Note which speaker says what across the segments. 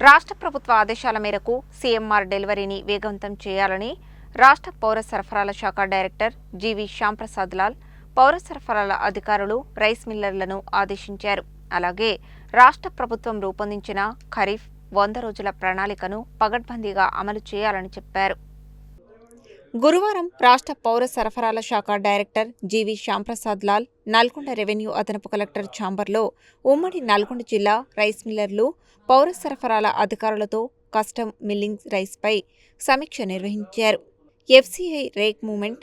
Speaker 1: రాష్ట్ర ప్రభుత్వ ఆదేశాల మేరకు సీఎంఆర్ డెలివరీని వేగవంతం చేయాలని రాష్ట్ర పౌర సరఫరాల శాఖ డైరెక్టర్ జీవి శ్యాంప్రసాద్ లాల్ పౌర సరఫరాల అధికారులు రైస్ మిల్లర్లను ఆదేశించారు. అలాగే రాష్ట్ర ప్రభుత్వం రూపొందించిన ఖరీఫ్ 100 రోజుల ప్రణాళికను పగడ్బందీగా అమలు చేయాలని చెప్పారు. గురువారం రాష్ట్ర పౌర సరఫరాల శాఖ డైరెక్టర్ జీవి శ్యాంప్రసాద్ లాల్ నల్గొండ రెవెన్యూ అదనపు కలెక్టర్ ఛాంబర్లో ఉమ్మడి నల్గొండ జిల్లా రైస్ మిల్లర్లు, పౌర సరఫరాల అధికారులతో కస్టమ్ మిల్లింగ్ రైస్పై సమీక్ష నిర్వహించారు. ఎఫ్సీఐ రేక్ మూవ్మెంట్,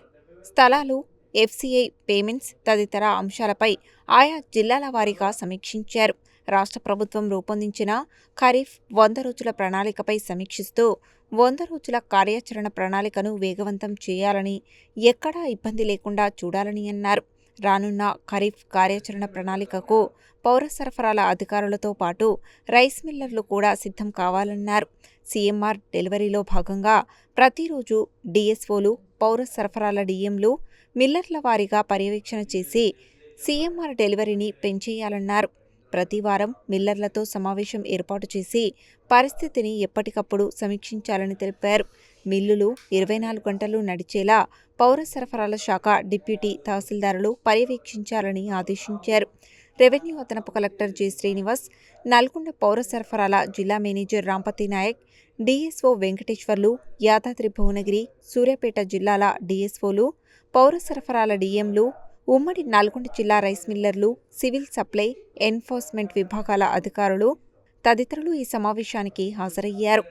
Speaker 1: స్థలాలు, ఎఫ్సీఐ పేమెంట్స్ తదితర అంశాలపై ఆయా జిల్లాల వారీగా సమీక్షించారు. రాష్ట్ర ప్రభుత్వం రూపొందించిన ఖరీఫ్ 100 రోజుల ప్రణాళికపై సమీక్షిస్తూ 100 రోజుల కార్యాచరణ ప్రణాళికను వేగవంతం చేయాలని, ఎక్కడా ఇబ్బంది లేకుండా చూడాలని అన్నారు. రానున్న ఖరీఫ్ కార్యాచరణ ప్రణాళికకు పౌర సరఫరాల అధికారులతో పాటు రైస్ మిల్లర్లు కూడా సిద్ధం కావాలన్నారు. సీఎంఆర్ డెలివరీలో భాగంగా ప్రతిరోజు డీఎస్ఓలు, పౌర సరఫరాల డీఎంలు మిల్లర్ల వారీగా పర్యవేక్షణ చేసి సీఎంఆర్ డెలివరీని పెంచేయాలన్నారు. ప్రతి వారం మిల్లర్లతో సమావేశం ఏర్పాటు చేసి పరిస్థితిని ఎప్పటికప్పుడు సమీక్షించాలని తెలిపారు. మిల్లులు 24 గంటలు నడిచేలా పౌర సరఫరాల శాఖ డిప్యూటీ తహసీల్దారులు పర్యవేక్షించాలని ఆదేశించారు. రెవెన్యూ అదనపు కలెక్టర్ జె శ్రీనివాస్, నల్గొండ పౌర సరఫరాల జిల్లా మేనేజర్ రాంపతి నాయక్, డీఎస్ఓ వెంకటేశ్వర్లు, యాదాద్రి భువనగిరి, సూర్యాపేట జిల్లాల డీఎస్ఓలు, పౌర సరఫరాల డీఎంలు, ఉమ్మడి నల్గొండ జిల్లా రైస్ మిల్లర్లు, సివిల్ సప్లై, ఎన్ఫోర్స్మెంట్ విభాగాల అధికారులు తదితరులు ఈ సమావేశానికి హాజరయ్యారు.